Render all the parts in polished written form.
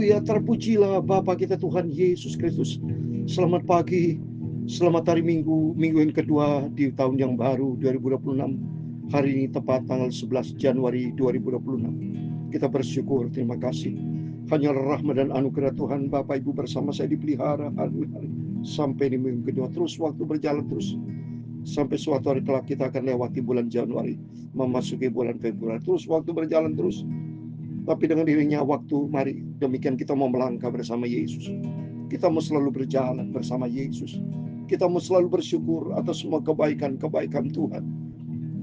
Haleluya, terpujilah Bapa kita Tuhan Yesus Kristus. Selamat pagi, selamat hari Minggu yang kedua di tahun yang baru 2026. Hari ini tepat tanggal 11 Januari 2026. Kita bersyukur, terima kasih. Hanya rahmat dan anugerah Tuhan Bapak Ibu bersama saya dipelihara hari-hari sampai di minggu kedua. Terus waktu berjalan terus. Sampai suatu hari kelak kita akan lewati bulan Januari, memasuki bulan Februari. Terus waktu berjalan terus. Tapi dengan dirinya waktu, mari demikian kita mau melangkah bersama Yesus. Kita mau selalu berjalan bersama Yesus. Kita mau selalu bersyukur atas semua kebaikan-kebaikan Tuhan,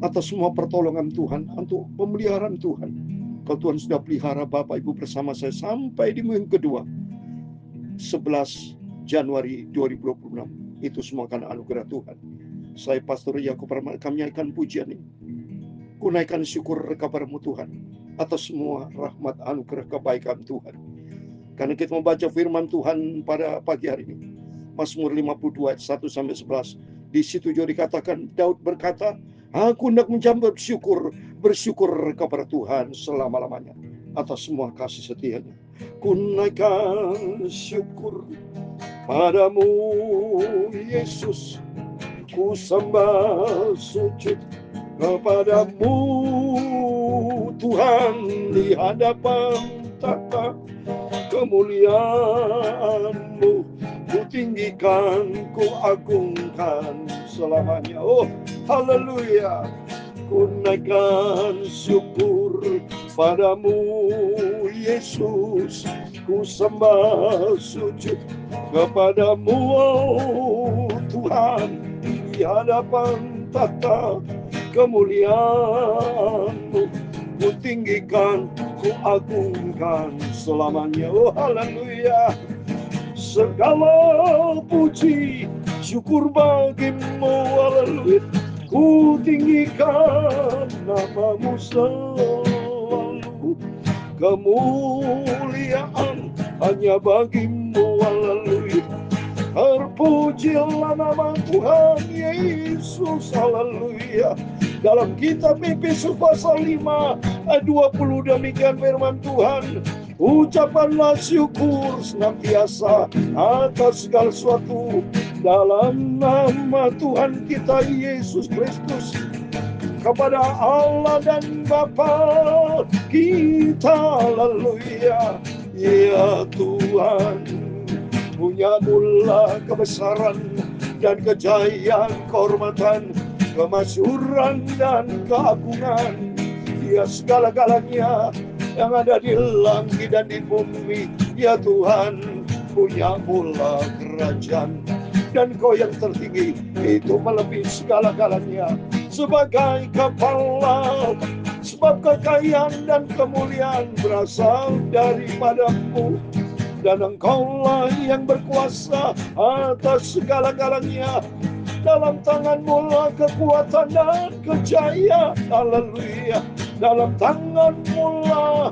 atas semua pertolongan Tuhan, untuk pemeliharaan Tuhan. Kalau Tuhan sudah pelihara Bapak Ibu bersama saya sampai di minggu kedua 11 Januari 2026. Itu semua karena anugerah Tuhan. Saya Pastor Yakub Rahmat, kami naikkan pujian ini. Ku naikkan syukur kepada-Mu Tuhan atas semua rahmat anugerah kebaikan Tuhan. Karena kita membaca firman Tuhan pada pagi hari ini. Mazmur 52 ayat 1 sampai 11. Di situ juga dikatakan, Daud berkata, aku hendak menjambut bersyukur kepada Tuhan selama-lamanya atas semua kasih setianya. Ku naikkan syukur padamu Yesus, ku sembah sujud kepadamu Tuhan di hadapan tahta kemuliaan-Mu. Ku tinggikan, ku agungkan selamanya. Oh, haleluya. Ku naikkan syukur padamu Yesus, ku sembah sujud kepadamu oh Tuhan di hadapan tahta kemuliaan-Mu. Ku tinggikan, ku agungkan selamanya. Oh haleluya. Segala puji syukur bagimu, haleluya. Ku tinggikan nama-Mu selalu. Kemuliaan hanya bagimu, haleluya. Terpujilah nama Tuhan Yesus, haleluya. Dalam kitab Efesus pasal 5 ayat 20 demikian firman Tuhan. Ucapanlah syukur senantiasa atas segala sesuatu dalam nama Tuhan kita Yesus Kristus kepada Allah dan Bapa kita, haleluya. Ya Tuhan, punya-Mulah kebesaran dan kejayaan, kehormatan, kemasyhuran dan keagungan. Ya segala-galanya yang ada di langit dan di bumi. Ya Tuhan, punya-Mulah kerajaan, dan Kau yang tertinggi itu melebihi segala-galanya. Sebagai kepala, sebab kekayaan dan kemuliaan berasal daripada-Mu, dan Engkau-lah yang berkuasa atas segala-galanya. Dalam tangan-Mu lah kekuatan dan kejayaan, haleluya. Dalam tangan-Mu lah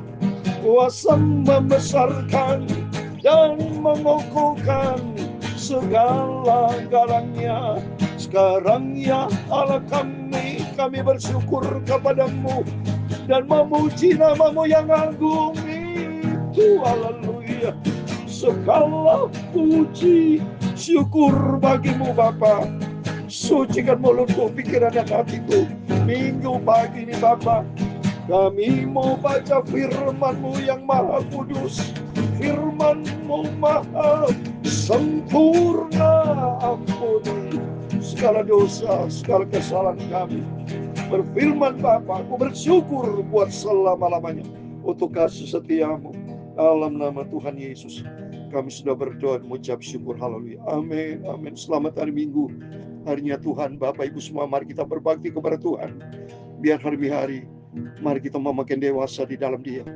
kuasa membesarkan dan mengukuhkan segala-galanya. Sekarang ya Allah kami bersyukur kepada-Mu dan memuji nama-Mu yang agung itu, haleluya. Segala puji syukur bagimu Bapa. Sucikan mulutku, pikiran dan hatiku minggu pagi ini Bapa. Kami mau baca firman-Mu yang maha kudus, firman-Mu maha sempurna. Ampuni segala dosa, segala kesalahan kami. Berfirman Bapa, aku bersyukur buat selama-lamanya untuk kasih setia-Mu. Dalam nama Tuhan Yesus kami sudah berdoa dan mengucap syukur, haleluya. Amin, amin. Selamat hari Minggu, harinya Tuhan. Bapak Ibu semua, mari kita berbakti kepada Tuhan. Biar hari-hari mari kita memakin dewasa di dalam Dia.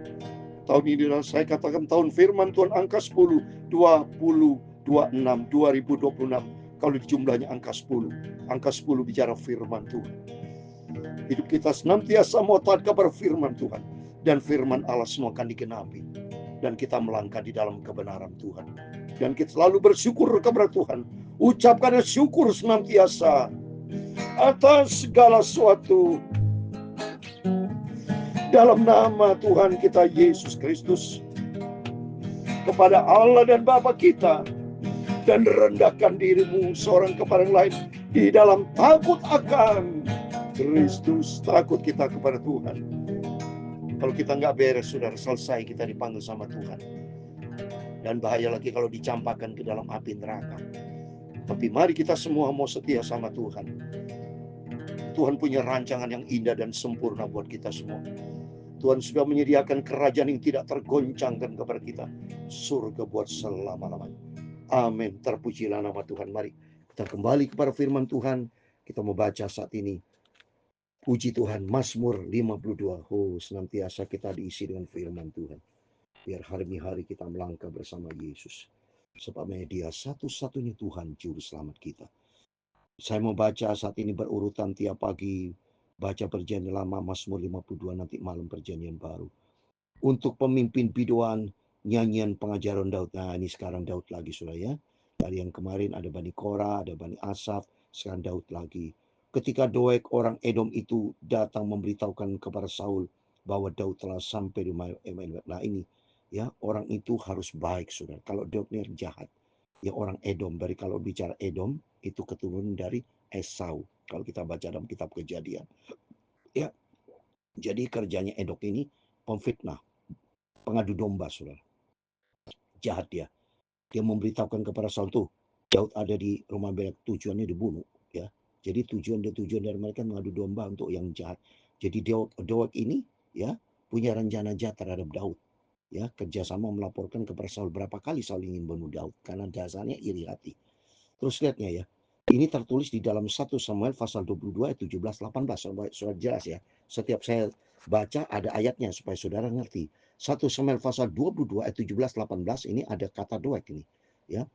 Tahun ini adalah saya katakan tahun firman Tuhan, angka 10, 20, 26, 2026. Kalau jumlahnya angka 10. Angka 10 bicara firman Tuhan. Hidup kita senantiasa mau taat kepada firman Tuhan. Dan firman Allah semua akan digenapi. Dan kita melangkah di dalam kebenaran Tuhan. Dan kita selalu bersyukur kepada Tuhan. Ucapkan syukur senantiasa atas segala sesuatu dalam nama Tuhan kita Yesus Kristus. kepada Allah dan Bapa kita, dan rendahkan dirimu seorang kepada yang lain di dalam takut akan Kristus. Takut kita kepada Tuhan. Kalau kita nggak beres, saudara, selesai kita dipanggil sama Tuhan. Dan bahaya lagi kalau dicampakkan ke dalam api neraka. Tapi mari kita semua mau setia sama Tuhan. Tuhan punya rancangan yang indah dan sempurna buat kita semua. Tuhan sudah menyediakan kerajaan yang tidak tergoncangkan kepada kita. Surga buat selama-lamanya. Amin. Terpujilah nama Tuhan. Mari kita kembali kepada firman Tuhan. Kita mau baca saat ini. Puji Tuhan, Mazmur 52. Oh, senantiasa kita diisi dengan firman Tuhan. Biar hari-hari kita melangkah bersama Yesus. Sebab Dia satu-satunya Tuhan Juru Selamat kita. Saya mau baca saat ini berurutan tiap pagi. Baca perjanjian lama, Mazmur 52, nanti malam perjanjian baru. Untuk pemimpin biduan, nyanyian pengajaran Daud. Nah, ini sekarang Daud lagi, saudara ya. Dari yang kemarin ada Bani Korah, ada Bani Asaf, sekarang Daud lagi. Ketika Doeg orang Edom itu datang memberitahukan kepada Saul bahwa Daud telah sampai di Emmanuel. Nah ini ya, orang itu harus baik, saudara. Kalau Daud ini jahat, ya orang Edom. Dari kalau bicara Edom itu keturunan dari Esau. Kalau kita baca dalam kitab Kejadian, ya. Jadi kerjanya Edom ini pemfitnah, pengadu domba, saudara. Jahat dia. Dia memberitahukan kepada Saul tuh, Daud ada di rumah Belak, tujuannya dibunuh, ya. Jadi tujuan dari mereka mengadu domba untuk yang jahat. Jadi Doeg ini ya punya rencana jahat terhadap Daud. Ya, kerjasama melaporkan kepada Saul. Berapa kali Saul ingin bunuh Daud karena dasarnya iri hati. Terus lihatnya ya. Ini tertulis di dalam 1 Samuel pasal 22 ayat 17 18. Sudah jelas ya. Setiap saya baca ada ayatnya supaya saudara ngerti. 1 Samuel pasal 22 ayat 17 18 ini ada kata Doeg ini, ya.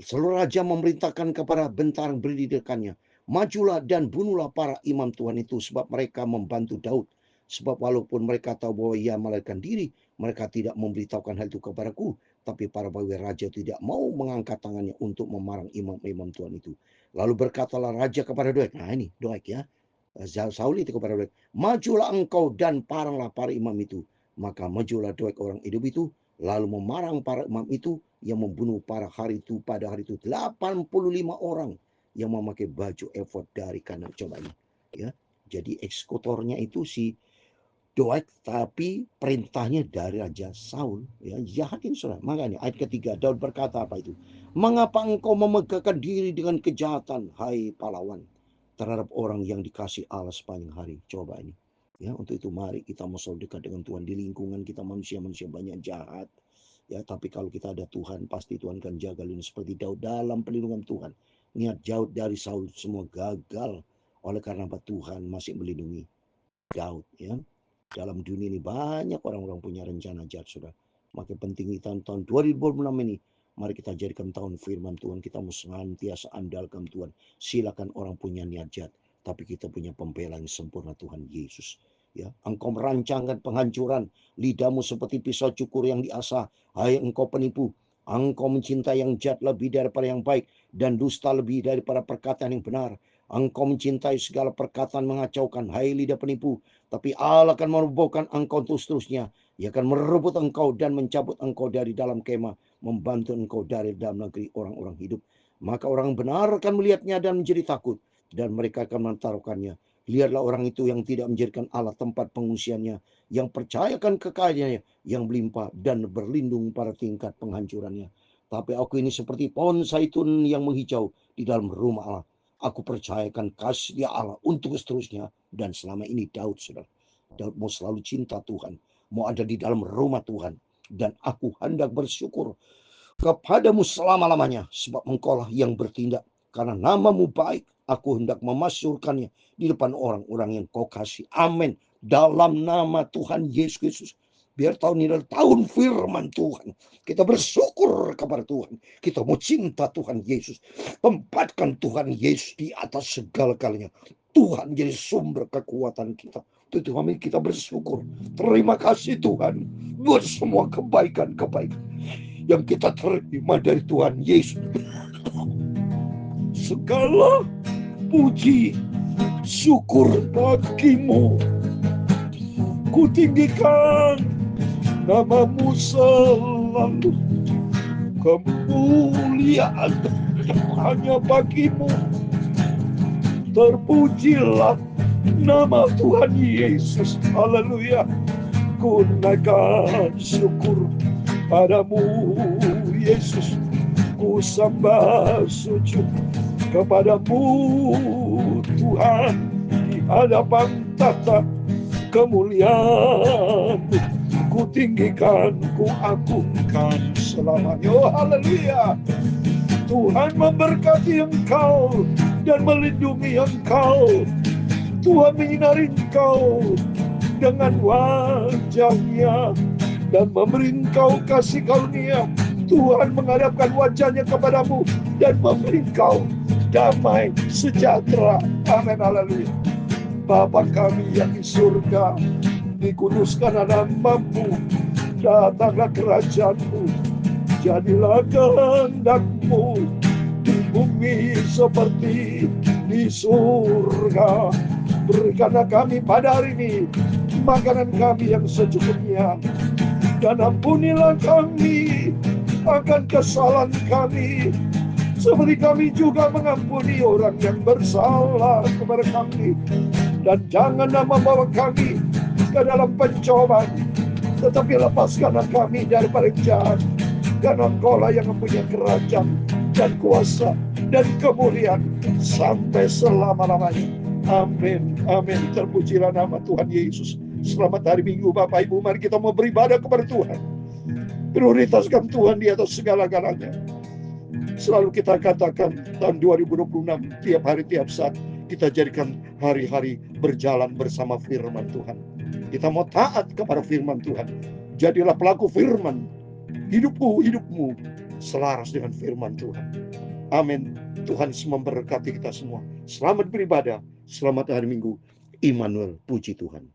Seluruh raja memerintahkan kepada bentara berdiri di dekatnya, majulah dan bunuhlah para imam Tuhan itu, sebab mereka membantu Daud. Sebab walaupun mereka tahu bahwa ia melarikan diri, mereka tidak memberitahukan hal itu kepadaku. Tapi para pegawai raja tidak mau mengangkat tangannya untuk memarang imam-imam Tuhan itu. Lalu berkatalah raja kepada Doeg. Nah ini Doeg ya. Saul itu kepada Doeg. Majulah engkau dan paranglah para imam itu. Maka majulah Doeg orang Edom itu, lalu memarang para imam itu yang membunuh pada hari itu 85 orang yang memakai baju efod dari kanan. Coba ini ya. Jadi eksekutornya itu si Doeg, tapi perintahnya dari Raja Saul, ya. Jahatin saudara. Makanya ayat ketiga Daud berkata apa itu? Mengapa engkau memegahkan diri dengan kejahatan, hai pahlawan, terhadap orang yang dikasih Allah sepanjang hari? Coba ini. Ya, untuk itu mari kita mau selalu dekat dengan Tuhan. Di lingkungan kita manusia-manusia banyak jahat. Ya, tapi kalau kita ada Tuhan, pasti Tuhan akan jaga lindungi seperti Daud dalam perlindungan Tuhan. Niat jauh dari Saul semua gagal oleh karena Tuhan masih melindungi Daud, ya. Dalam dunia ini banyak orang-orang punya rencana jahat, saudara. Maka penting di tahun 2026 ini, mari kita jadikan tahun firman Tuhan. Kita mau senantiasa andalkan Tuhan. Silakan orang punya niat jahat, tapi kita punya pembela yang sempurna, Tuhan Yesus. Ya, engkau merancangkan penghancuran, lidahmu seperti pisau cukur yang diasah. Hai engkau penipu, engkau mencintai yang jahat lebih daripada yang baik, dan dusta lebih daripada perkataan yang benar. Engkau mencintai segala perkataan mengacaukan, hai lidah penipu. Tapi Allah akan merobohkan engkau terus seterusnya. Ia akan merebut engkau dan mencabut engkau dari dalam kemah, membantu engkau dari dalam negeri orang-orang hidup. Maka orang benar akan melihatnya dan menjadi takut, dan mereka akan mentaruhkannya. Lihatlah orang itu yang tidak menjadikan Allah tempat pengungsiannya, yang percayakan kekayaannya yang berlimpah dan berlindung pada tingkat penghancurannya. Tapi aku ini seperti pohon zaitun yang menghijau di dalam rumah Allah. Aku percayakan kasih Allah untuk seterusnya. Dan selama ini Daud, saudara, Daud mau selalu cinta Tuhan, mau ada di dalam rumah Tuhan. Dan aku hendak bersyukur kepadamu selama-lamanya, sebab engkaulah yang bertindak. Karena namamu baik, aku hendak memasyurkannya di depan orang-orang yang kau kasih. Amin. Dalam nama Tuhan Yesus Kristus. Biar tahun ini adalah tahun firman Tuhan. Kita bersyukur kepada Tuhan. Kita mau cinta Tuhan Yesus. Tempatkan Tuhan Yesus di atas segala-galanya. Tuhan jadi sumber kekuatan kita. Itu kami kita bersyukur. Terima kasih Tuhan buat semua kebaikan-kebaikan yang kita terima dari Tuhan Yesus. Segala puji syukur bagimu. Ku tinggikan namamu selalu. selalu kemuliaan hanya bagimu. Terpujilah nama Tuhan Yesus. Haleluya. Ku naikkan syukur padamu Yesus. Ku sembah sujud kepadamu Tuhan. Di hadapan tata kemuliaan ku tinggikan, ku agungkan selamanya. Oh haleluya. Tuhan memberkati engkau dan melindungi engkau. Tuhan menyinari engkau dengan wajah-Nya dan memberi engkau kasih karunia. Tuhan menghadapkan wajah-Nya kepadamu dan memberi engkau damai sejahtera. Amin, haleluya. Bapa kami yang di surga, dikuduskanlah namamu, datanglah kerajaan-Mu, jadilah kehendak-Mu di bumi seperti di surga. Berikanlah kami pada hari ini makanan kami yang secukupnya, dan ampunilah kami akan kesalahan kami, seperti kami juga mengampuni orang yang bersalah kepada kami. Dan janganlah membawa kami ke dalam pencobaan, tetapi lepaskanlah kami daripada jahat. Karena Engkau-lah yang mempunyai kerajaan dan kuasa dan kemuliaan sampai selama-lamanya. Amin, amin. Terpujilah nama Tuhan Yesus. Selamat hari Minggu Bapak Ibu. Mari kita mau beribadah kepada Tuhan. Prioritaskan Tuhan di atas segala-galanya. Selalu kita katakan tahun 2026, tiap hari tiap saat kita jadikan hari-hari berjalan bersama firman Tuhan. Kita mau taat kepada firman Tuhan. Jadilah pelaku firman. Hidupmu selaras dengan firman Tuhan. Amin. Tuhan memberkati kita semua. Selamat beribadah. Selamat hari Minggu. Immanuel, puji Tuhan.